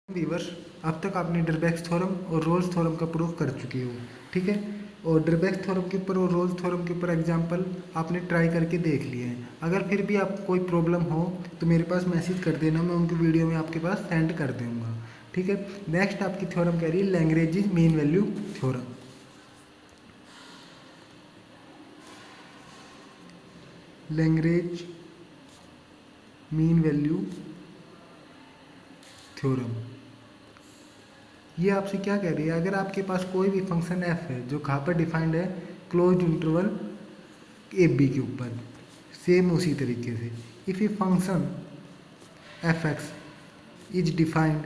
Viewers, अब तक आपने डरबैक्स थ्योरम और रोल्स थ्योरम का प्रूफ कर चुके हो, ठीक है। और डरबैक्स थ्योरम के ऊपर और रोल्स थ्योरम के ऊपर एग्जांपल आपने ट्राई करके देख लिए हैं। अगर फिर भी आपको कोई प्रॉब्लम हो तो मेरे पास मैसेज कर देना, मैं उनकी वीडियो में आपके पास सेंड कर दूँगा, ठीक है। नेक्स्ट आपकी थ्योरम कह रही है Lagrange mean value theorem. Lagrange mean value theorem ये आपसे क्या कह रही है, अगर आपके पास कोई भी फंक्शन f है जो कहाँ पर डिफाइंड है, क्लोज्ड इंटरवल ए बी के ऊपर, सेम उसी तरीके से if a function f x is defined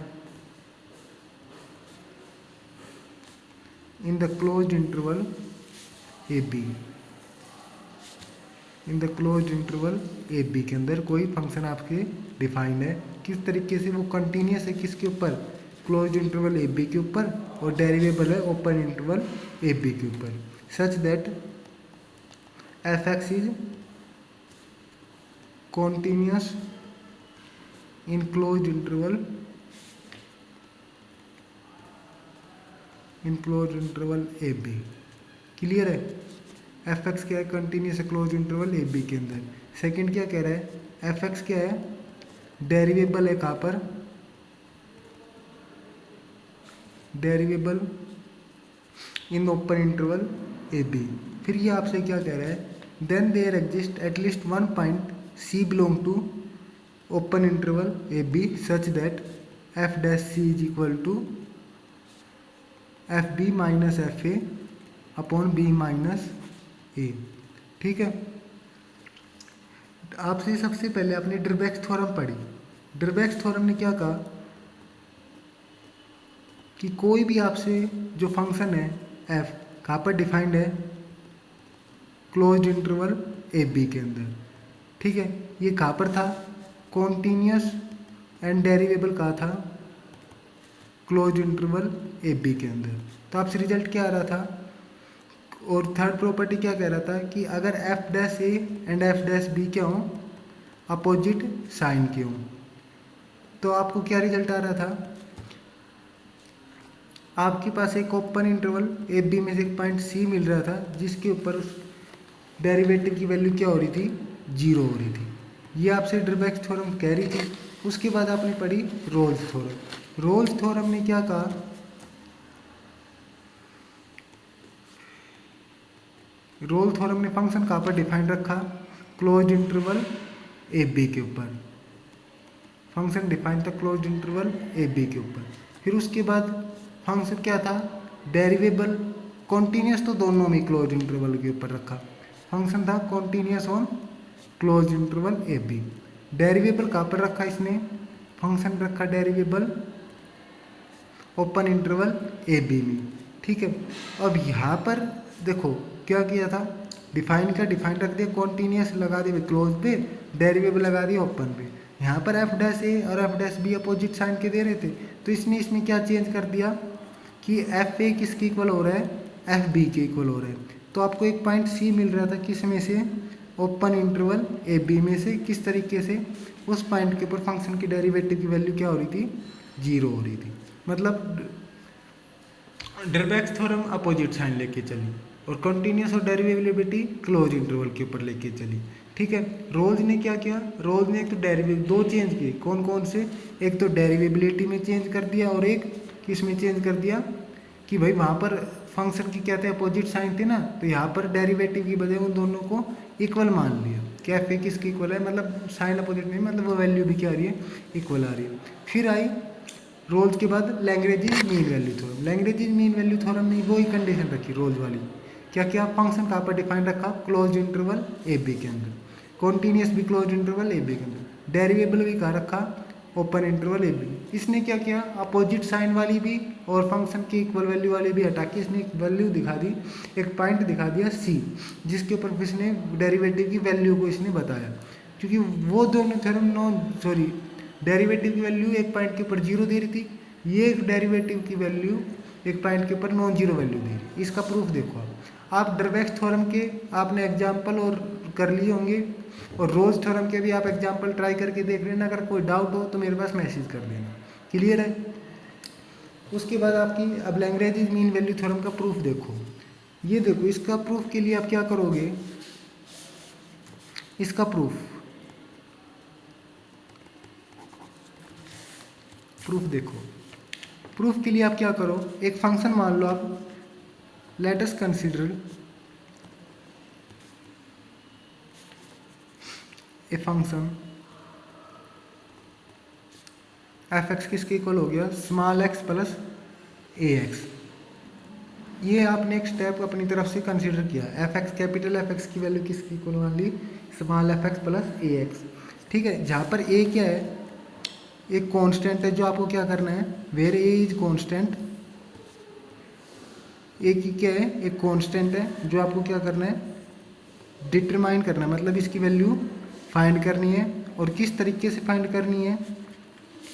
in the closed interval A b, in the closed interval A B के अंदर कोई फंक्शन आपके डिफाइंड है, किस तरीके से वो कंटिन्यूस है, किसके ऊपर, क्लोज्ड इंटरवल ए बी के ऊपर, और डेरिवेबल है ओपन इंटरवल ए बी के ऊपर, such that f x is continuous in closed interval A b. Clear है, एफ एक्स क्या है, कंटिन्यूस है क्लोज इंटरवल ए बी के अंदर। सेकंड क्या कह रहा है, एफ एक्स क्या है, डेरिवेबल है कहाँ पर, derivable in open interval A b. फिर ये आपसे क्या कह रहा है, then there exist at least one point c belong to open interval A B such that f dash c is equal to F B minus F A upon B minus a, ठीक है। आपसे सबसे पहले आपने डरबैक्स थ्योरम पढ़ी। डरबैक्स theorem ने क्या कहा कि कोई भी आपसे जो फंक्शन है एफ कहाँ पर डिफाइंड है, क्लोज्ड इंटरवल ए बी के अंदर, ठीक है। ये कहाँ पर था, कॉन्टिन्यूस एंड डेरिवेबल कहाँ था, क्लोज्ड इंटरवल ए बी के अंदर। तो आपसे रिजल्ट क्या आ रहा था, और थर्ड प्रॉपर्टी क्या कह रहा था कि अगर f dash a and F dash b क्या हों, अपोजिट साइन के हों, तो आपको क्या रिजल्ट आ रहा था, आपके पास एक ओपन इंटरवल ए बी में से एक पॉइंट सी मिल रहा था जिसके ऊपर डेरिवेटिव की वैल्यू क्या हो रही थी, जीरो हो रही थी। ये आपसे डरबैक्स थ्योरम कह रही थी। उसके बाद आपने पढ़ी रोल्स थ्योरम। रोल्स थ्योरम ने क्या कहा, रोल थ्योरम ने फंक्शन कहाँ पर डिफाइन रखा, क्लोज्ड इंटरवल ए बी के ऊपर, फंक्शन डिफाइन था क्लोज्ड इंटरवल ए बी के ऊपर। फिर उसके बाद फंक्शन क्या था, डेरिवेबल कॉन्टिन्यूस तो दोनों में क्लोज्ड इंटरवल के ऊपर रखा, फंक्शन था continuous on closed interval A b. Derivable कहाँ पर रखा इसने, फंक्शन रखा derivable open interval A B में, ठीक है। अब यहाँ पर देखो क्या किया था, डिफाइन रख दिया, कॉन्टिन्यूस लगा दिया क्लोज पे, डेरिवेबल लगा दिया ओपन पे। यहाँ पर एफ डैश ए और F dash b opposite sign के दे रहे थे, तो इसने इसमें क्या चेंज कर दिया कि एफ ए किसके इक्वल हो रहा है, एफ बी के इक्वल हो रहा है। तो आपको एक पॉइंट सी मिल रहा था, किस में से, ओपन इंटरवल ए बी में से, किस तरीके से, उस पॉइंट के ऊपर फंक्शन की डेरिवेटिव की वैल्यू क्या हो रही थी, जीरो हो रही थी। मतलब डरबैक्स थ्योरम अपोजिट साइन लेके चली और कंटिन्यूस और डेरिवेबिलिटी क्लोज इंटरवल के ऊपर लेके चली, ठीक है। रोल्स ने क्या किया, रोल्स ने एक तो डेरिवेटिव दो चेंज किए, कौन कौन से, एक तो डेरिवेबिलिटी में चेंज कर दिया और एक किस में चेंज कर दिया कि भाई वहाँ पर फंक्शन की क्या थे, अपोजिट साइन थे ना, तो यहाँ पर डेरिवेटिव की बजाय उन दोनों को इक्वल मान लिया कि एफ ए किसकी इक्वल है, मतलब साइन अपोजिट नहीं, मतलब वो वैल्यू भी क्या आ रही है, इक्वल आ रही है। फिर आई रोल्स के बाद Lagrange mean value theorem. Lagrange mean value theorem ने वही कंडीशन रखी रोल्स वाली, क्या क्या, फंक्शन कहाँ पर डिफाइन रखा, क्लोज इंटरवल ए बी के अंदर, कॉन्टिन्यूस भी क्लोज इंटरवल ए बी के अंदर, डेरिवेबल भी कहाँ रखा, ओपन इंटरवल ए बी। इसने क्या किया, अपोजिट साइन वाली भी और फंक्शन की इक्वल वैल्यू वाली भी हटा के इसने एक वैल्यू दिखा दी, एक पॉइंट दिखा दिया सी, जिसके ऊपर इसने डेरिवेटिव की वैल्यू को इसने बताया, क्योंकि वो दोनों थ्योरम डेरिवेटिव की वैल्यू एक पॉइंट के ऊपर जीरो दे रही थी, ये डेरिवेटिव की वैल्यू एक पॉइंट के ऊपर नॉन जीरो वैल्यू दे रही। इसका प्रूफ देखो आप डरबैक्स थ्योरम के आपने एग्जाम्पल और कर लिए होंगे, और रोल्स थ्योरम के भी आप एग्जाम्पल ट्राई करके देख लेना। अगर कोई डाउट हो तो मेरे पास मैसेज कर देना। क्लियर है। उसके बाद आपकी अब लैग्रेंज मीन वैल्यू थ्योरम का प्रूफ देखो। ये देखो, इसका प्रूफ के लिए आप क्या करोगे, इसका प्रूफ देखो। प्रूफ के लिए आप क्या करो, एक फंक्शन मान लो आप, let us consider a function f X किसके इक्वल हो गया, small x plus A x. ये आपने एक स्टेप अपनी तरफ से कंसीडर किया, F x capital F x की वैल्यू किसकी इक्वल मान ली, small F X plus A x. ठीक है, जहाँ पर ए क्या है, एक कांस्टेंट है जो आपको क्या करना है, वेयर ए इज कांस्टेंट, ए की क्या है, एक कांस्टेंट है जो आपको क्या करना है, डिटरमाइन करना है, मतलब इसकी वैल्यू फाइंड करनी है। और किस तरीके से फाइंड करनी है,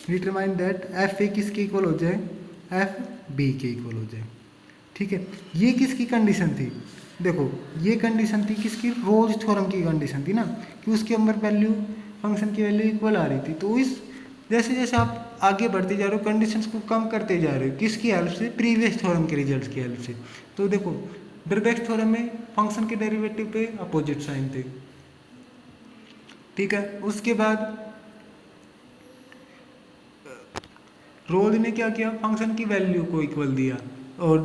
डिटरमाइन दैट एफ ए किसके इक्वल हो जाए, एफ बी के इक्वल हो जाए। ठीक है, ये किसकी कंडीशन थी, देखो ये कंडीशन थी किसकी, रोल्स थ्योरम की कंडीशन थी ना, कि उसके अंदर वैल्यू, फंक्शन की वैल्यू इक्वल आ रही थी। तो इस जैसे जैसे आप आगे बढ़ते जा रहे हो, कंडीशंस को कम करते जा रहे हो, किसकी हेल्प से, प्रीवियस थ्योरम के रिजल्ट्स की हेल्प से। तो देखो डीरेक्ट थ्योरम में फंक्शन के डेरिवेटिव पे अपोजिट साइन थे। ठीक है, उसके बाद रोल्स ने क्या किया, फंक्शन की वैल्यू को इक्वल दिया, और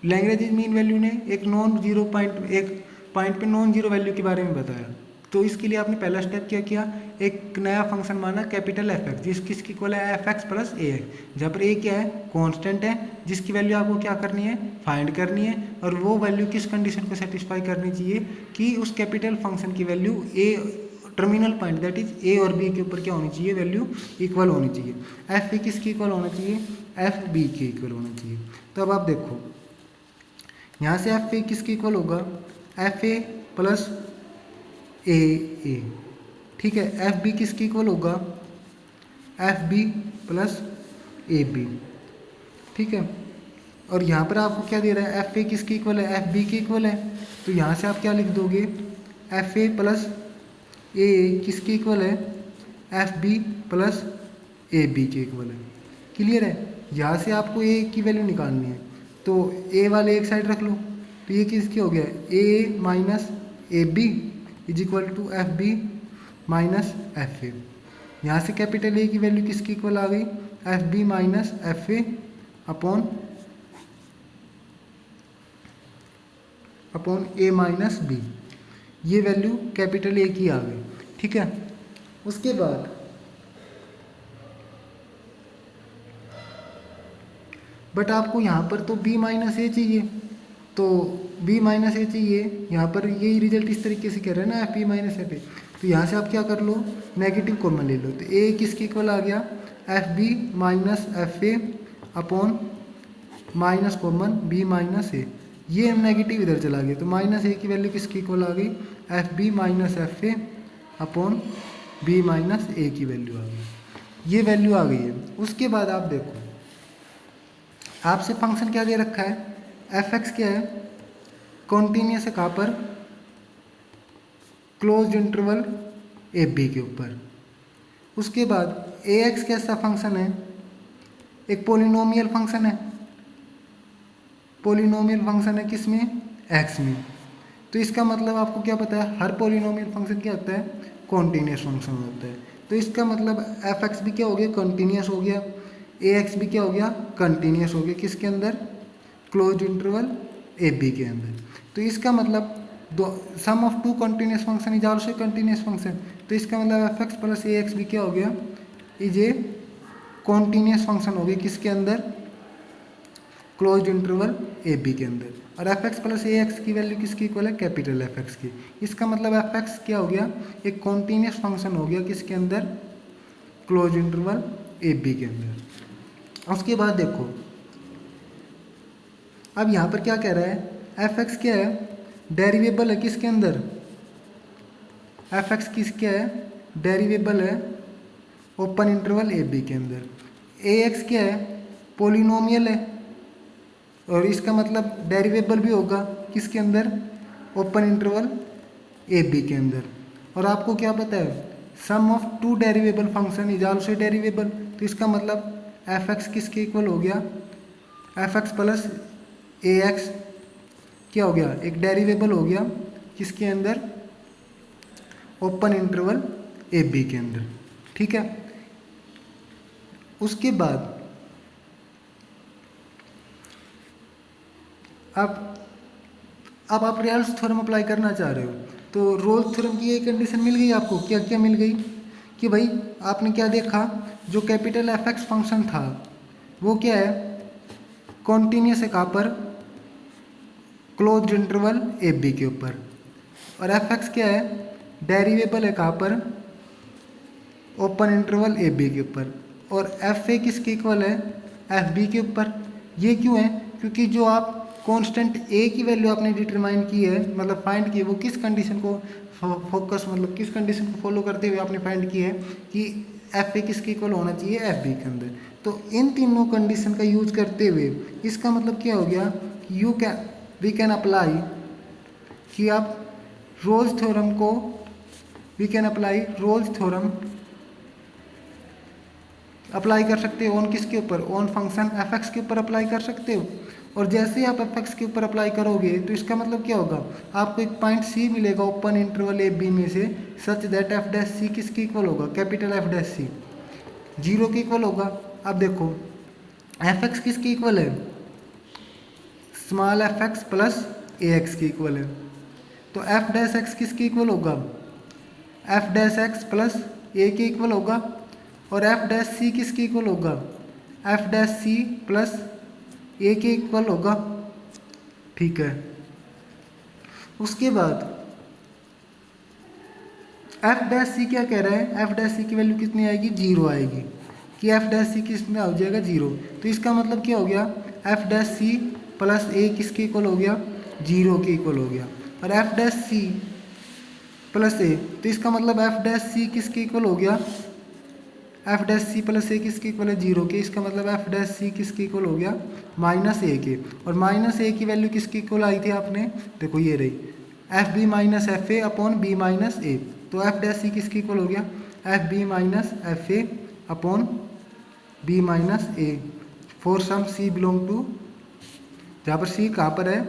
लैग्रेंज मीन वैल्यू ने एक नॉन जीरो पॉइंट, एक पॉइंट पे नॉन जीरो वैल्यू के बारे में बताया। तो इसके लिए आपने पहला स्टेप क्या किया, एक नया फंक्शन माना कैपिटल एफ एक्स, जिस किसकी इक्वल है, f X plus A x, जहाँ पर ए क्या है, कांस्टेंट है, जिसकी वैल्यू आपको क्या करनी है, फाइंड करनी है। और वो वैल्यू किस कंडीशन को सेटिस्फाई करनी चाहिए, कि उस कैपिटल फंक्शन की value A terminal point that is a और बी के ऊपर क्या होनी चाहिए, वैल्यू इक्वल होनी चाहिए। एफ ए किसकी इक्वल होना चाहिए, एफ बी के इक्वल होना चाहिए। तो अब आप देखो, यहाँ से एफ ए किसके इक्वल होगा, एफ ए प्लस ए। ठीक है, एफ बी किसके इक्वल होगा, f b plus a b. ठीक है, और यहाँ पर आपको क्या दे रहा है, एफ ए किसके इक्वल है, एफ बी के इक्वल है। तो यहाँ से आप क्या लिख दोगे, एफ ए प्लस ए किसके इक्वल है, f b plus a B के इक्वल है। क्लियर है, यहाँ से आपको ए की वैल्यू निकालनी है, तो ए वाले एक साइड रख लो, तो ये किसके हो गया, a minus a b is equal to F B minus F a. यहाँ से कैपिटल ए की वैल्यू किसकी इक्वल आ गई, F B minus F A upon a minus b, ये वैल्यू कैपिटल ए की आ गई। ठीक है, उसके बाद बट आपको यहाँ पर तो b माइनस ए चाहिए, तो b माइनस ए चाहिए, यहाँ पर यही रिजल्ट इस तरीके से कह रहे हैं ना, f B minus F a. तो यहाँ से आप क्या कर लो, नेगेटिव कॉमन ले लो, तो a किसके इक्वल आ गया, F B minus F A upon minus common b minus A, ये नेगेटिव इधर चला गया, तो माइनस ए की वैल्यू किसकी इक्वल आ गई, F B minus F A upon b minus A की वैल्यू आ गई, ये वैल्यू आ गई है। उसके बाद आप देखो, आपसे फंक्शन क्या दे रखा है, एफ एक्स क्या है, कॉन्टीन्यूस है, कहाँ पर, क्लोज इंटरवल ए बी के ऊपर। उसके बाद ए एक्स कैसा फंक्शन है, एक पोलिनोमियल फंक्शन है, पोलिनोमियल फंक्शन है किसमें, एक्स में। तो इसका मतलब आपको क्या पता है, हर पोलिनोमियल फंक्शन क्या होता है, कॉन्टीन्यूस फंक्शन होता है। तो इसका मतलब एफ एक्स भी क्या हो गया, कॉन्टीन्यूस हो गया, ए एक्स भी क्या हो गया, कंटिन्यूस हो गया, किसके अंदर, क्लोज इंटरवल ए बी के अंदर। तो इसका मतलब दो sum of two continuous function is also continuous function. तो इसका मतलब F X plus A X भी क्या हो गया, इज ए कॉन्टीन्यूस फंक्शन हो गया, किसके अंदर, क्लोज इंटरवल ए बी के अंदर। और F X plus A x की वैल्यू किसकी इक्वल है, कैपिटल एफ एक्स की। इसका मतलब एफ एक्स क्या हो गया, एक कॉन्टीन्यूस फंक्शन हो गया, किसके अंदर, क्लोज इंटरवल ए बी के अंदर। उसके बाद देखो, अब यहाँ पर क्या कह रहा है, एफ एक्स क्या है, डेरिवेबल है किसके अंदर, एफ एक्स किस क्या है, डेरिवेबल है ओपन इंटरवल ए बी के अंदर। ए एक्स क्या है, पोलिनोमियल है, और इसका मतलब डेरिवेबल भी होगा किसके अंदर, ओपन इंटरवल ए बी के अंदर। और आपको क्या पता है, sum of two derivable function is also derivable. तो इसका मतलब एफ एक्स किसके इक्वल हो गया, F X plus A X क्या हो गया, एक डेरिवेबल हो गया किसके अंदर, ओपन इंटरवल ए बी के अंदर। ठीक है, उसके बाद अब आप रेयल्स थ्योरम अप्लाई करना चाह रहे हो, तो रोल्स थ्योरम की ये कंडीशन मिल गई आपको, क्या क्या मिल गई कि भाई आपने क्या देखा, जो कैपिटल एफ एक्स फंक्शन था वो क्या है, कॉन्टीन्यूस है कहाँ पर, क्लोज्ड इंटरवल ए बी के ऊपर, और एफ एक्स क्या है, डेरिवेबल है कहाँ पर, ओपन इंटरवल ए बी के ऊपर, और एफ ए किसके इक्वल है, एफ बी के ऊपर। ये क्यों है, क्योंकि जो आप कांस्टेंट ए की वैल्यू आपने डिटरमाइन की है, मतलब फाइंड की है, वो किस कंडीशन को फोकस, मतलब किस कंडीशन को फॉलो करते हुए आपने फाइंड की है कि एफ ए किसके इक्वल होना चाहिए, एफ बी के अंदर। तो इन तीनों कंडीशन का यूज करते हुए इसका मतलब क्या हो गया, वी कैन अप्लाई, कि आप रोल्स थ्योरम को, we can apply Rolle's theorem apply कर सकते हो ऑन किसके ऊपर, ऑन फंक्शन एफ एक्स के ऊपर अप्लाई कर सकते हो। और जैसे ही आप एफ एक्स के ऊपर अप्लाई करोगे तो इसका मतलब क्या होगा, आपको एक पॉइंट सी मिलेगा ओपन इंटरवल ए बी में से, सच दैट एफ डैश सी किसके इक्वल होगा, कैपिटल एफ डैश सी 0 के इक्वल होगा। अब देखो एफ एक्स किसके इक्वल है, small F X plus A x के इक्वल है, तो एफ डैश एक्स किसके इक्वल होगा, एफ डैश एक्स प्लस ए के इक्वल होगा, और एफ डैश सी किसके इक्वल होगा, एफ डैश सी प्लस ए के इक्वल होगा। ठीक है, उसके बाद एफ डैश सी क्या कह रहा है, एफ डैश सी की वैल्यू कितनी आएगी, 0 आएगी, कि एफ डैश सी किस में हो जाएगा 0। तो इसका मतलब क्या हो गया, एफ डैश सी प्लस ए किसके इक्वल हो गया, 0 के इक्वल हो गया, और एफ डैश सी प्लस ए, तो इसका मतलब एफ डैश सी किसके इक्वल हो गया, एफ डैश सी प्लस ए किसके इक्वल है, 0 के, इसका मतलब एफ डैश सी किसके इक्वल हो गया, माइनस ए के, और माइनस ए की वैल्यू किसके इक्वल आई थी आपने, देखो ये रही, F B minus F A upon B minus A, तो एफ डैश सी किसके इक्वल हो गया, F B minus F A upon B minus A, for some C belong to, जहाँ पर सी कहाँ पर है,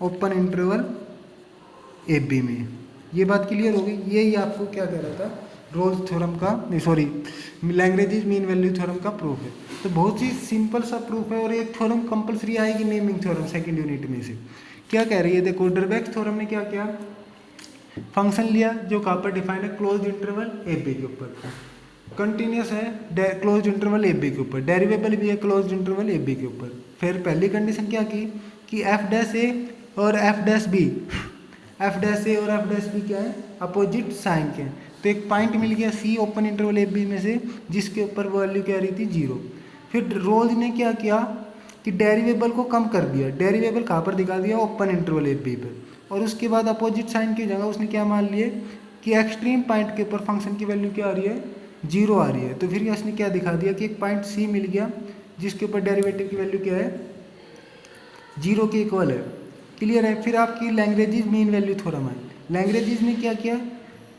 ओपन इंटरवल ए बी में। ये बात क्लियर हो गई, यही आपको क्या कह रहा था, रोल्स थ्योरम का, नहीं sorry, Lagrange mean value theorem का प्रूफ है। तो बहुत ही सिंपल सा प्रूफ है, और एक थ्योरम कंपलसरी आएगी नेमिंग थ्योरम सेकंड यूनिट में से। क्या कह रही है, देखो डरबैक्स थ्योरम ने क्या किया, फंक्शन लिया जो कहाँ पर डिफाइंड है, क्लोज्ड इंटरवल ए बी के ऊपर, कंटिन्यूस है क्लोज्ड इंटरवल ए बी के ऊपर, डेरिवेबल भी है क्लोज्ड इंटरवल ए बी के ऊपर। फिर पहली कंडीशन क्या की कि एफ डैश ए और F dash B, F dash ए और एफ डैश बी क्या है, अपोजिट साइन के, तो एक पॉइंट मिल गया सी ओपन इंटरवल ए बी में से जिसके ऊपर वैल्यू क्या रही थी, 0। फिर रोल्स ने क्या किया कि डेरिवेबल को कम कर दिया, डेरिवेबल कहाँ पर दिखा दिया, ओपन इंटरवल ए बी पर, और उसके बाद अपोजिट साइन की जगह उसने क्या मान लिए कि एक्सट्रीम पॉइंट के ऊपर फंक्शन की वैल्यू क्या आ रही है, 0 आ रही है। तो फिर उसने क्या दिखा दिया कि एक पॉइंट सी मिल गया जिसके ऊपर डेरिवेटिव की वैल्यू क्या है, 0 के इक्वल है। क्लियर है। फिर आपकी लैग्रेंज मीन वैल्यू थ्योरम है। लैग्रेंज ने क्या किया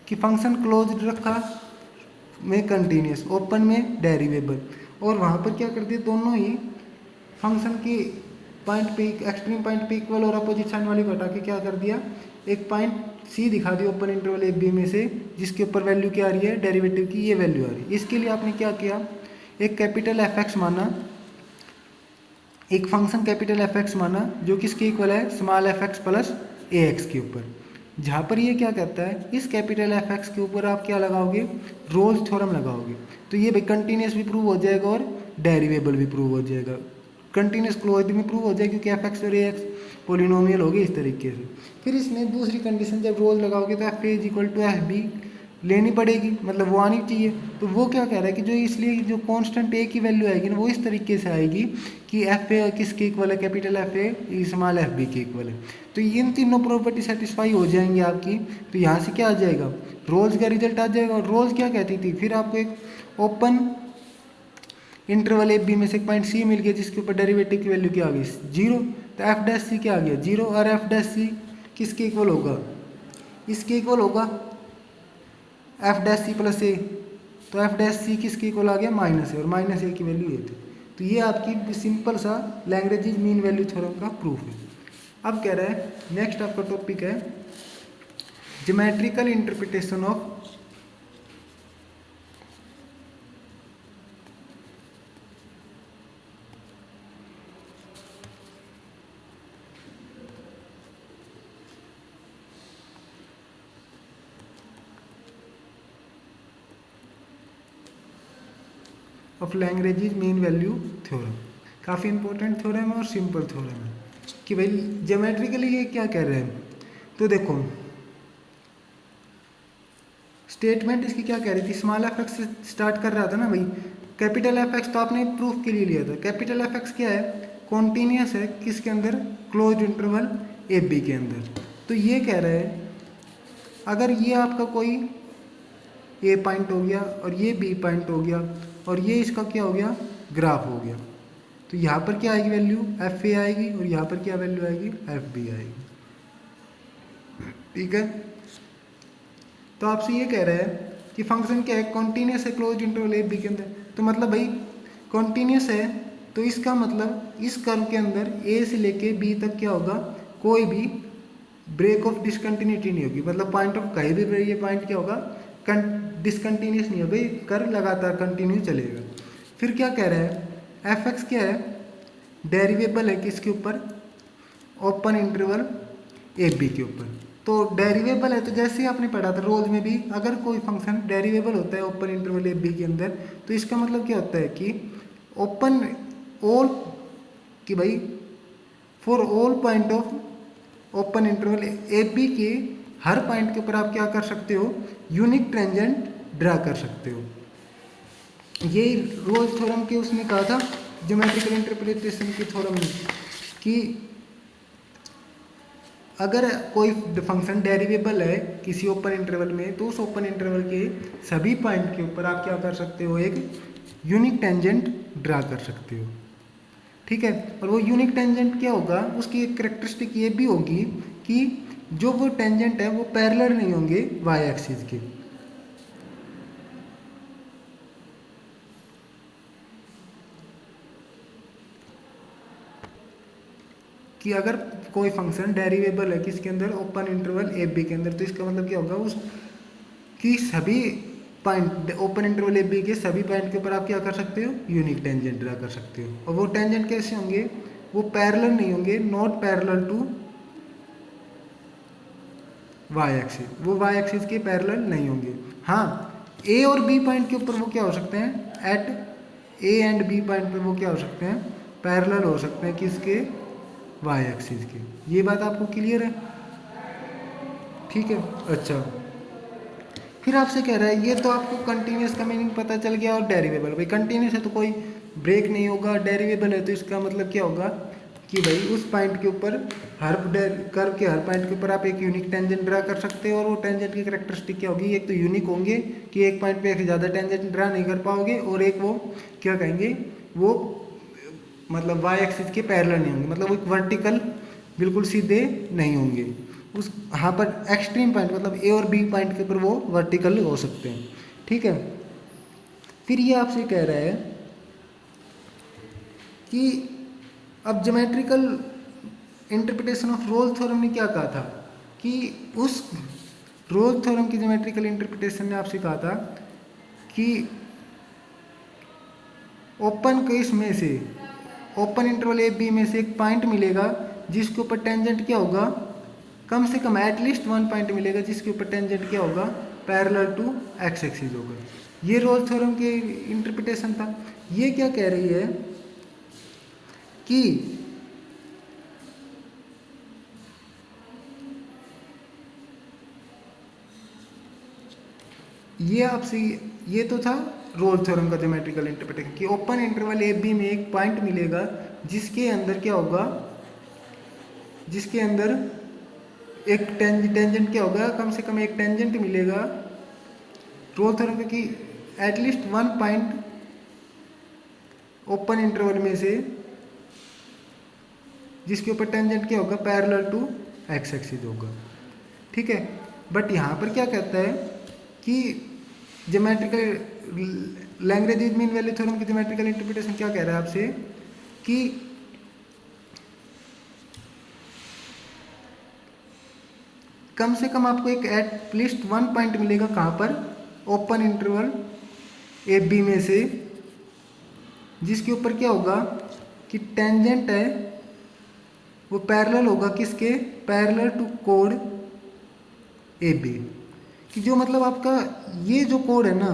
कि फंक्शन क्लोज्ड रखा में कंटिन्यूस, ओपन में डेरिवेबल, और वहाँ पर क्या कर दिया, दोनों ही फंक्शन की पॉइंट पे, एक्सट्रीम पॉइंट पे इक्वल और अपोजिट साइन वाले को हटा के क्या कर दिया, एक पॉइंट सी दिखा दिया ओपन इंटरवल ए बी में से जिसके ऊपर वैल्यू क्या आ रही है, डेरिवेटिव की ये वैल्यू आ रही है। इसके लिए आपने क्या किया, एक कैपिटल एफ एक्स माना, एक फंक्शन कैपिटल एफ एक्स माना जो किसके इक्वल है, small F X plus A x के ऊपर, जहाँ पर ये क्या कहता है, इस कैपिटल एफ एक्स के ऊपर आप क्या लगाओगे, रोल्स थ्योरम लगाओगे, तो ये भाई कंटिन्यूस भी प्रूव हो जाएगा और डेरिवेबल भी प्रूव हो जाएगा। कंटिन्यूस क्लोज्ड में प्रूव हो जाएगा क्योंकि एफ एक्स और ए एक्स पोलिनोमियल हो गए इस तरीके से। फिर इसमें दूसरी कंडीशन जब रोल लगाओगे तो f A is equal to F b लेनी पड़ेगी, मतलब वो आनी चाहिए। तो वो क्या कह रहा है कि जो इसलिए जो कांस्टेंट ए की वैल्यू आएगी ना वो इस तरीके से आएगी कि एफ ए किसके इक्वल है, capital f a small f b के इक्वल है। तो इन तीनों प्रॉपर्टी सेटिस्फाई हो जाएंगी आपकी, तो यहाँ से क्या आ जाएगा, रोल्स का रिजल्ट आ जाएगा। और रोल्स क्या कहती थी, फिर आपको एक ओपन इंटरवल ए बी में से एक पॉइंट सी मिल गया जिसके ऊपर डेरिवेटिव की वैल्यू क्या आ गई, 0, तो एफ डैश सी क्या आ गया, 0, और एफ डैश सी किसके इक्वल होगा, इसके इक्वल होगा एफ डैश सी प्लस ए, तो एफ डैश सी किसके इक्वल आ गया, माइनस ए, और माइनस ए की वैल्यू ये थी। तो ये आपकी सिंपल सा लैग्रेंज मीन वैल्यू थ्योरम का प्रूफ है। अब कह रहा है नेक्स्ट आपका टॉपिक है geometrical interpretation of Lagrange mean value theorem. काफ़ी इंपॉर्टेंट थ्योरम है और सिंपल थ्योरम है कि भाई ज्योमेट्रिकली ये क्या कह रहे हैं। तो देखो स्टेटमेंट इसकी क्या कह रही थी, स्मॉल एफ एक्स से स्टार्ट कर रहा था ना भाई। कैपिटल एफ एक्स तो आपने प्रूफ के लिए लिया था। कैपिटल एफ एक्स क्या है, कॉन्टीन्यूस है किसके अंदर, क्लोज इंटरवल ए बी के अंदर। तो ये कह रहा है अगर ये आपका कोई ए पॉइंट हो गया और ये बी पॉइंट हो गया और ये इसका क्या हो गया, ग्राफ हो गया, तो यहाँ पर क्या आएगी वैल्यू, एफ ए आएगी और यहाँ पर क्या वैल्यू आएगी, एफ बी आएगी। ठीक है, तो आपसे ये कह रहा है कि फंक्शन क्या है, कॉन्टीन्यूस है क्लोज इंटरवल ए बी के अंदर। तो मतलब भाई कॉन्टीन्यूस है तो इसका मतलब इस कर्व के अंदर ए से लेके बी तक क्या होगा, कोई भी ब्रेक ऑफ डिसकंटिन्यूटी नहीं होगी। मतलब पॉइंट ऑफ कहीं भी ये पॉइंट क्या होगा, डिसकंटिन्यूस नहीं होगा, कर्व लगातार कंटिन्यू चलेगा। फिर क्या कह रहा है, एफ एक्स क्या है, डेरिवेबल है किसके ऊपर, ओपन इंटरवल ए बी के ऊपर। तो डेरिवेबल है तो जैसे ही आपने पढ़ा था रोज में भी, अगर कोई फंक्शन डेरिवेबल होता है ओपन इंटरवल ए बी के अंदर तो इसका मतलब क्या होता है कि ओपन ऑल, कि भाई for all point of open interval A B के हर पॉइंट के ऊपर आप क्या कर सकते हो, यूनिक टेंजेंट ड्रा कर सकते हो। ये रोज थ्योरम के उसने कहा था ज्योमेट्रिकल इंटरप्रिटेशन के थ्योरम में कि अगर कोई फंक्शन डेरिवेबल है किसी ओपन इंटरवल में तो उस ओपन इंटरवल के सभी पॉइंट के ऊपर आप क्या कर सकते हो, एक यूनिक टेंजेंट ड्रा कर सकते हो। ठीक है, और वो यूनिक टेंजेंट क्या होगा, उसकी एक कैरेक्टरिस्टिक ये भी होगी कि जो वो टेंजेंट है वो पैरेलल नहीं होंगे वाई एक्सिस के। कि अगर कोई फंक्शन डेरिवेबल है किसके अंदर, ओपन इंटरवल ए बी के अंदर, तो इसका मतलब क्या होगा, उस कि सभी point open interval A B के सभी पॉइंट के ऊपर आप क्या कर सकते हो, यूनिक टेंजेंट ड्रा कर सकते हो। और वो टेंजेंट कैसे होंगे, वो पैरेलल नहीं होंगे, not parallel to y axis, वो वाई एक्सिस के पैरेलल नहीं होंगे। हाँ, ए और बी पॉइंट के ऊपर वो क्या हो सकते हैं, at a and b point पर वो क्या हो सकते हैं, पैरेलल हो सकते हैं किसके, वाई एक्सिस के। ये बात आपको क्लियर है, ठीक है। अच्छा, फिर आपसे कह रहा है ये तो आपको कंटिन्यूस का मीनिंग पता चल गया और डेरिवेबल, भाई कंटिन्यूस है तो कोई ब्रेक नहीं होगा, डेरिवेबल है तो इसका मतलब क्या होगा कि भाई उस पॉइंट के ऊपर हर कर्व के हर पॉइंट के ऊपर आप एक यूनिक टेंजेंट ड्रा कर सकते हो। और वो टेंजेंट की कैरेक्टरिस्टिक क्या होगी, एक तो यूनिक होंगे कि एक पॉइंट पे एक ज़्यादा टेंजेंट ड्रा नहीं कर पाओगे, और एक वो क्या कहेंगे, वो मतलब वाई एक्सिस के पैरेलल नहीं होंगे, मतलब वो वर्टिकल बिल्कुल सीधे नहीं होंगे। उस यहाँ पर एक्सट्रीम पॉइंट मतलब ए और बी पॉइंट के ऊपर वो वर्टिकल हो सकते हैं। ठीक है, फिर ये आपसे कह रहा है कि अब geometrical interpretation of Rolle's theorem ने क्या कहा था कि उस रोल्स थ्योरम की ज्योमेट्रिकल इंटरप्रिटेशन ने आपसे कहा था कि ओपन केस में से, ओपन इंटरवल ए बी में से एक पॉइंट मिलेगा जिसके ऊपर टेंजेंट क्या होगा, कम से कम एटलीस्ट वन पॉइंट मिलेगा जिसके ऊपर टेंजेंट क्या होगा, पैरेलल टू एक्स एक्सिस होगा। ये रोल्स थ्योरम के इंटरप्रिटेशन था। ये क्या कह रही है कि ये आपसे, ये तो था रोल्स थ्योरम का ज्योमेट्रिकल इंटरप्रिटेशन कि ओपन इंटरवल ए बी में एक पॉइंट मिलेगा जिसके अंदर क्या होगा, जिसके अंदर एक टेंजेंट क्या होगा, कम से कम एक टेंजेंट मिलेगा। रोल्स थ्योरम की at least one point open interval में से जिसके ऊपर टेंजेंट क्या होगा, पैरेलल टू एक्स एक्सिस होगा। ठीक है, बट यहाँ पर क्या कहता है कि geometrical Lagrange mean value theorem की ज्योमेट्रिकल इंटरप्रिटेशन क्या कह रहा है आपसे कि कम से कम आपको एक एटलीस्ट 1 पॉइंट मिलेगा कहाँ पर, ओपन इंटरवल ए बी में से, जिसके ऊपर क्या होगा कि टेंजेंट है वो पैरेलल होगा किसके, पैरेलल टू कोड ए बी। कि जो मतलब आपका ये जो कोड है ना,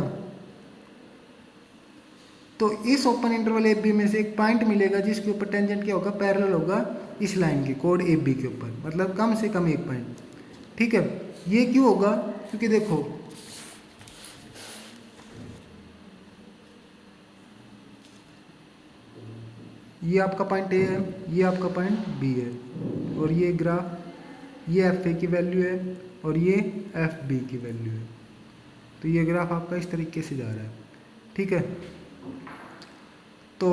तो इस ओपन इंटरवल ए बी में से एक पॉइंट मिलेगा जिसके ऊपर टेंजेंट क्या होगा, पैरेलल होगा इस लाइन के, कोड ए बी के ऊपर, मतलब कम से कम एक पॉइंट। ठीक है, ये क्यों होगा, क्योंकि देखो ये आपका पॉइंट ए है, ये आपका पॉइंट बी है, और ये ग्राफ, ये एफ ए की वैल्यू है और ये एफ बी की वैल्यू है। तो ये ग्राफ आपका इस तरीके से जा रहा है। ठीक है, तो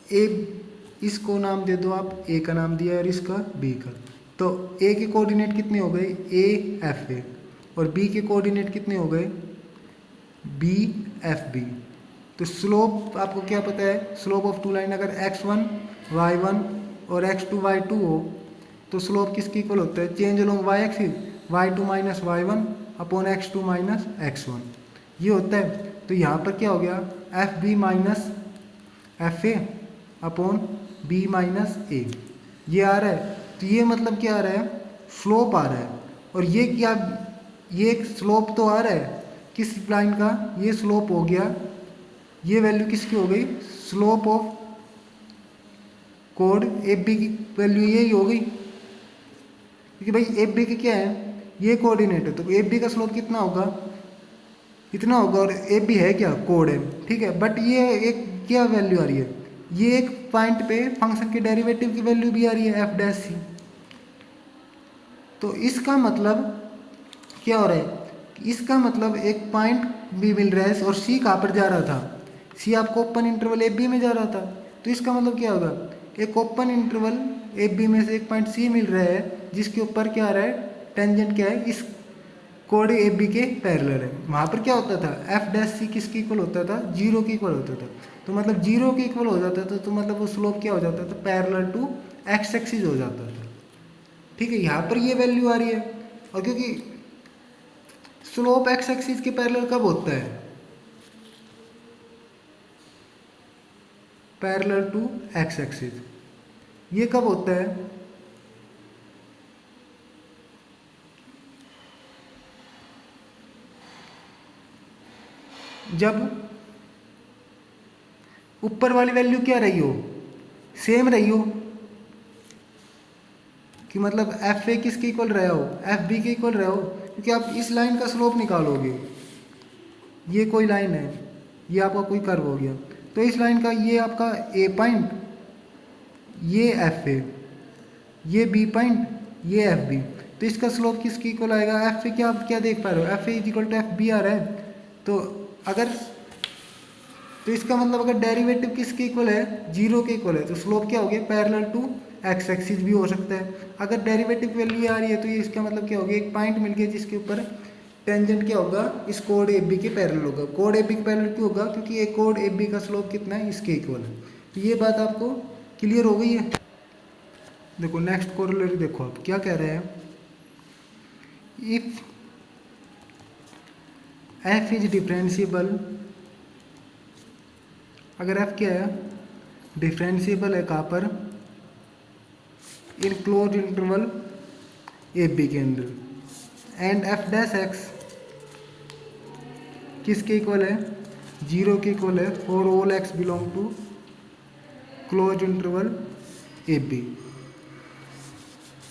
ए, इसको नाम दे दो आप, ए का नाम दिया और इसका बी का। तो ए के कोऑर्डिनेट कितने हो गए, ए एफ ए, और बी के कोऑर्डिनेट कितने हो गए, बी एफ बी। तो स्लोप आपको क्या पता है, स्लोप ऑफ टू लाइन अगर x1 y1 और x2 y2 हो तो स्लोप किसके इक्वल होता है, change along y axis y2 minus y1 upon x2 minus x1, ये होता है। तो यहाँ पर क्या हो गया, F B minus F A upon B minus A, ये आ रहा है। तो ये मतलब क्या आ रहा है, स्लोप आ रहा है। और ये क्या, ये एक स्लोप तो आ रहा है किस लाइन का, ये स्लोप हो गया, ये वैल्यू किसकी हो गई, स्लोप ऑफ कोड ए बी की वैल्यू यही हो गई, क्योंकि भाई ए बी की क्या है, ये कोऑर्डिनेट है, तो ए बी का स्लोप कितना होगा, इतना होगा, और ए बी है क्या, कोड है। ठीक है, बट ये एक क्या वैल्यू आ रही है, ये एक पॉइंट पे फंक्शन के डेरिवेटिव की वैल्यू भी आ रही है, एफ डैश सी। तो इसका मतलब क्या हो रहा है, इसका मतलब एक पॉइंट भी मिल रहा है, और सी कहाँ पर जा रहा था, सी आपको ओपन इंटरवल ए बी में जा रहा था। तो इसका मतलब क्या होगा, एक ओपन इंटरवल ए बी में से एक पॉइंट सी मिल रहा है जिसके ऊपर क्या आ रहा है, टेंजेंट क्या है, इस कोड ए बी के पैरेलल है। वहाँ पर क्या होता था, एफ डैश सी किसके इक्वल होता था, 0 के इक्वल होता था। तो मतलब 0 के इक्वल हो जाता था, तो मतलब वो स्लोप क्या हो जाता था, पैरेलल टू एक्स एक्सिस हो जाता था। ठीक है, यहाँ पर ये वैल्यू आ रही है, और क्योंकि स्लोप एक्स एक्सिस के पैरेलल कब होता है, पैरेलल टू एक्स एक्सिस, ये कब होता है, जब ऊपर वाली वैल्यू क्या रही हो, सेम रही हो, कि मतलब एफ ए किसके इक्वल रहा हो, एफ बी के इक्वल रहा हो। क्योंकि आप इस लाइन का स्लोप निकालोगे, ये कोई लाइन है, ये आपका कोई कर्व हो गया, तो इस लाइन का ये आपका ए पॉइंट, ये एफ ए, ये बी पॉइंट, ये एफ बी, तो इसका स्लोप किसके इक्वल आएगा, एफ ए, क्या आप क्या देख पा रहे हो, F A is equal to F B आ रहा है। तो अगर, तो इसका मतलब अगर डेरिवेटिव किसके इक्वल है, 0 के इक्वल है, तो स्लोप क्या हो गया, पैरेलल टू एक्स एक्सिस भी हो सकता है। अगर डेरिवेटिव वैल्यू आ रही है तो ये इसका मतलब क्या हो गया, एक पॉइंट मिल गया जिसके ऊपर टेंजेंट क्या होगा, इस कोड ए बी के पैरेलल होगा। कोड ए बी के पैरेलल क्यों होगा, क्योंकि एक कोड ए बी का स्लोप कितना है, इसके इक्वल है। तो ये बात आपको क्लियर हो गई है। देखो नेक्स्ट कोरोलरी देखो आप क्या कह रहे हैं, इफ एफ इज डिफरेंशिएबल, अगर एफ क्या है, डिफरेंशिएबल है कहाँ पर, in close interval A B के अंदर, एंड एफ डैश एक्स किसके इक्वल है, 0 के इक्वल है, for all X belong to close interval A B.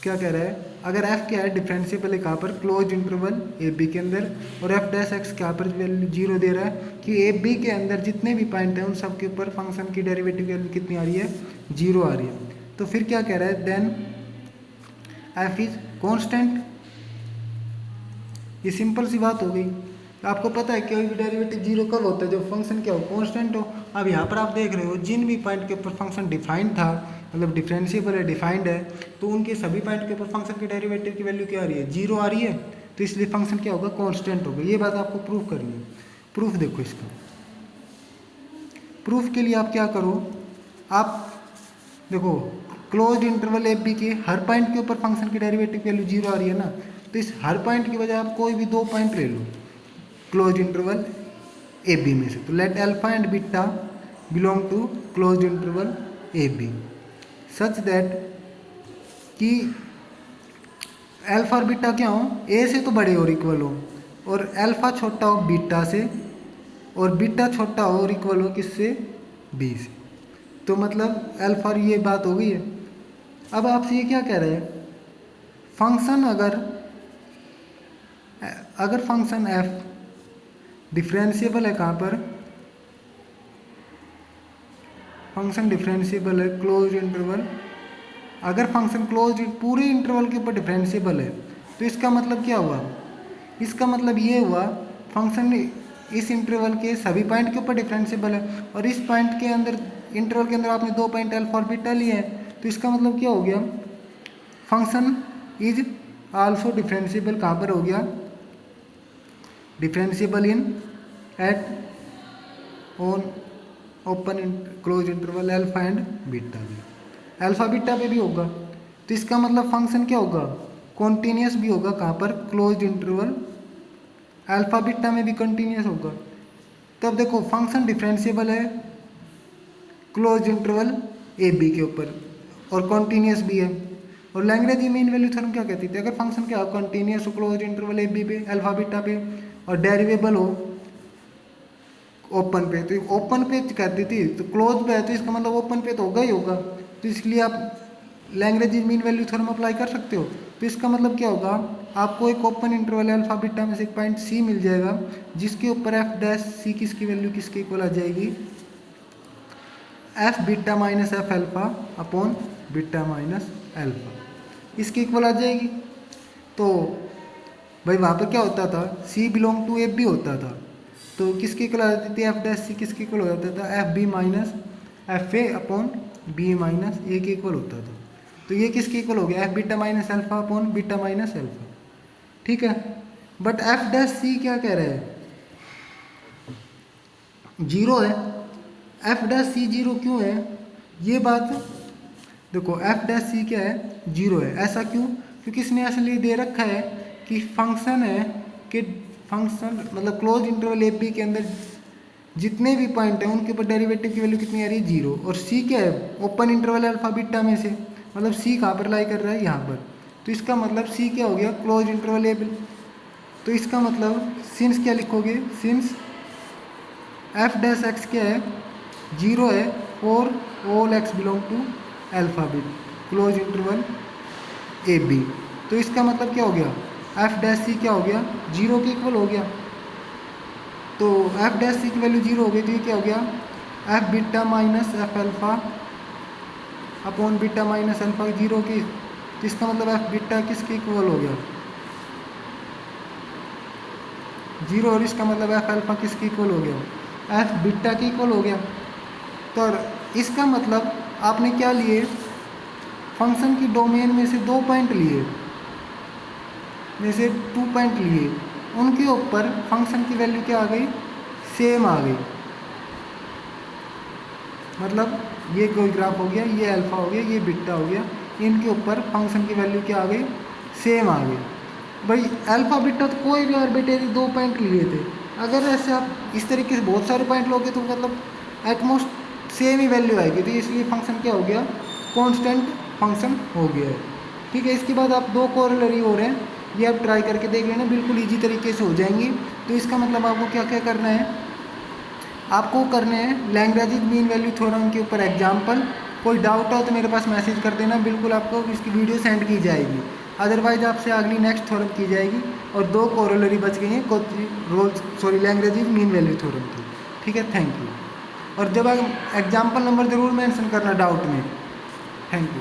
क्या कह रहा है, अगर f क्या है, डिफरेंशिएबल है कहाँ पर, क्लोज इंटरवल ए बी के अंदर, और एफ डैश एक्स कहाँ पर वैल्यू 0 दे रहा है, कि ए बी के अंदर जितने भी पॉइंट हैं उन सब के ऊपर फंक्शन की डेरिवेटिव वैल्यू कितनी आ रही है, 0 आ रही है। तो फिर क्या कह रहा है, देन एफ इज कॉन्स्टेंट। ये सिंपल सी बात हो गई, आपको पता है कोई भी डेरिवेटिव 0 कब होता है, जब फंक्शन क्या हो, कॉन्स्टेंट हो। अब यहाँ पर आप देख रहे हो जिन भी पॉइंट के ऊपर फंक्शन डिफाइंड था मतलब डिफरेंशिएबल है, डिफाइंड है, तो उनके सभी पॉइंट के ऊपर फंक्शन के डेरिवेटिव की वैल्यू क्या आ रही है, 0 आ रही है, तो इसलिए फंक्शन क्या होगा, कांस्टेंट होगा। ये बात आपको प्रूफ करनी है। प्रूफ देखो इसका, प्रूफ के लिए आप क्या करो, आप देखो क्लोज इंटरवल ए बी के हर पॉइंट के ऊपर फंक्शन की डेरिवेटिव की वैल्यू 0 आ रही है ना, तो इस हर पॉइंट की बजाय आप कोई भी 2 पॉइंट ले लो क्लोज इंटरवल ए बी में से। तो let alpha and beta belong to close interval A B such that कि अल्फा और बीटा क्या हो, ए से तो बड़े और इक्वल हो, और अल्फा छोटा हो बीटा से, और बीटा छोटा हो और इक्वल हो किससे, बी से। तो मतलब अल्फा और ये बात हो गई है। अब आपसे ये क्या कह रहे हैं, फंक्शन अगर फंक्शन एफ डिफरेंशिएबल है, कहाँ पर फंक्शन डिफरेंशिएबल है, क्लोज इंटरवल, अगर फंक्शन क्लोज पूरे इंटरवल के ऊपर डिफरेंशिएबल है, तो इसका मतलब क्या हुआ, इसका मतलब ये हुआ फंक्शन इस इंटरवल के सभी पॉइंट के ऊपर डिफरेंशिएबल है, और इस पॉइंट के अंदर इंटरवल के अंदर आपने 2 पॉइंट अल्फा और बीटा लिए हैं, तो इसका मतलब क्या हो गया, फंक्शन इज आल्सो डिफरेंशिएबल। कहाँ पर हो गया, differentiable in at on open close interval alpha and beta भी, अल्फा बीटा पे भी होगा, तो इसका मतलब फंक्शन क्या होगा, कॉन्टीन्यूस भी होगा। कहाँ पर, क्लोज इंटरवल अल्फा बीटा में भी कंटिन्यूस होगा। तब देखो फंक्शन डिफरेंशिएबल है क्लोज इंटरवल ए बी के ऊपर, और कॉन्टीन्यूस भी है। और लैग्रेंज मीन वैल्यू थ्योरम क्या कहती थी, अगर फंक्शन क्या हो, कंटिन्यूस हो क्लोज इंटरवल ए बी पे अल्फा बीटा पे, और डेरिवेबल हो ओपन पे, तो ओपन पे कहती थी, तो क्लोज पे है, तो इसका मतलब ओपन पे तो होगा ही होगा, तो इसलिए आप Lagrange mean value theorem apply कर सकते हो। तो इसका मतलब क्या होगा, आपको एक ओपन इंटरवल अल्फा बीटा में से एक पॉइंट सी मिल जाएगा, जिसके ऊपर एफ डैश सी किसकी वैल्यू किसके इक्वल आ जाएगी, F beta minus F alpha upon beta minus alpha, इसके इक्वल आ जाएगी। तो भाई वहाँ पर क्या होता था, सी बिलोंग टू एफ भी होता था, तो किसके इक्वल आ जाती थी, एफ डैश सी किसके इक्वल हो जाता था, F B minus F A upon B minus A के इक्वल होता था। तो ये किसके इक्वल हो गया, F beta minus alpha upon beta minus alpha, ठीक है। बट एफ डैश सी क्या कह रहे हैं, 0 है, एफ डैश सी 0 क्यों है, ये बात देखो, एफ डैश सी क्या है, 0 है, ऐसा क्यों, क्योंकि इसने असली दे रखा है कि फंक्शन है कि फंक्शन मतलब क्लोज इंटरवल ए बी के अंदर जितने भी पॉइंट हैं उनके ऊपर डेरिवेटिव की वैल्यू कितनी आ रही है, 0, और सी क्या है, ओपन इंटरवल अल्फा बीटा में से, मतलब सी कहाँ पर लाई कर रहा है, यहाँ पर, तो इसका मतलब सी क्या हो गया, क्लोज इंटरवल ए बी। तो इसका मतलब सिंस क्या लिखोगे, सिंस एफ डैश एक्स क्या है, 0 है for all X belong to alpha beta close interval A B. तो इसका मतलब क्या हो गया, एफ डैश सी क्या हो गया, 0 के इक्वल हो गया। तो एफ डैश सी की वैल्यू 0 हो गई, तो ये क्या हो गया, F beta minus F alpha upon beta minus alpha 0 की, तो इसका मतलब एफ बीटा किसके इक्वल हो गया, 0, और इसका मतलब एफ अल्फा किसके इक्वल हो गया, एफ बीटा के इक्वल हो गया। तो इसका मतलब आपने क्या लिए, फंक्शन की डोमेन में से 2 पॉइंट लिए, में से 2 पॉइंट लिए, उनके ऊपर फंक्शन की वैल्यू क्या आ गई, सेम आ गई। मतलब ये कोई ग्राफ हो गया, ये अल्फा हो गया, ये बीटा हो गया, इनके ऊपर फंक्शन की वैल्यू क्या आ गई, सेम आ गई। भाई अल्फा बीटा तो कोई भी आर्बिट्रेरी 2 पॉइंट लिए थे, अगर ऐसे आप इस तरीके से बहुत सारे पॉइंट लोगे तो मतलब एटमोस्ट सेम ही वैल्यू आएगी, तो इसलिए फंक्शन क्या हो गया, कांस्टेंट फंक्शन हो गया है, ठीक है। इसके बाद आप 2 कोरोलरी हो रहे हैं, ये आप ट्राई करके देख लेना, बिल्कुल इजी तरीके से हो जाएंगी। तो इसका मतलब आपको क्या क्या करना है, आपको करने हैं लैग्रेंज मीन वैल्यू थ्योरम के ऊपर एग्जाम्पल। कोई डाउट हो तो मेरे पास मैसेज कर देना, बिल्कुल आपको इसकी वीडियो सेंड की जाएगी, अदरवाइज आपसे अगली नेक्स्ट थ्योरम की जाएगी। और 2 कोरोलरी बच गई हैं लैग्रेंज मीन वैल्यू थ्योरम की, ठीक है। Thank you. और जब एग्जाम्पल नंबर ज़रूर मेंशन करना डाउट में। Thank you.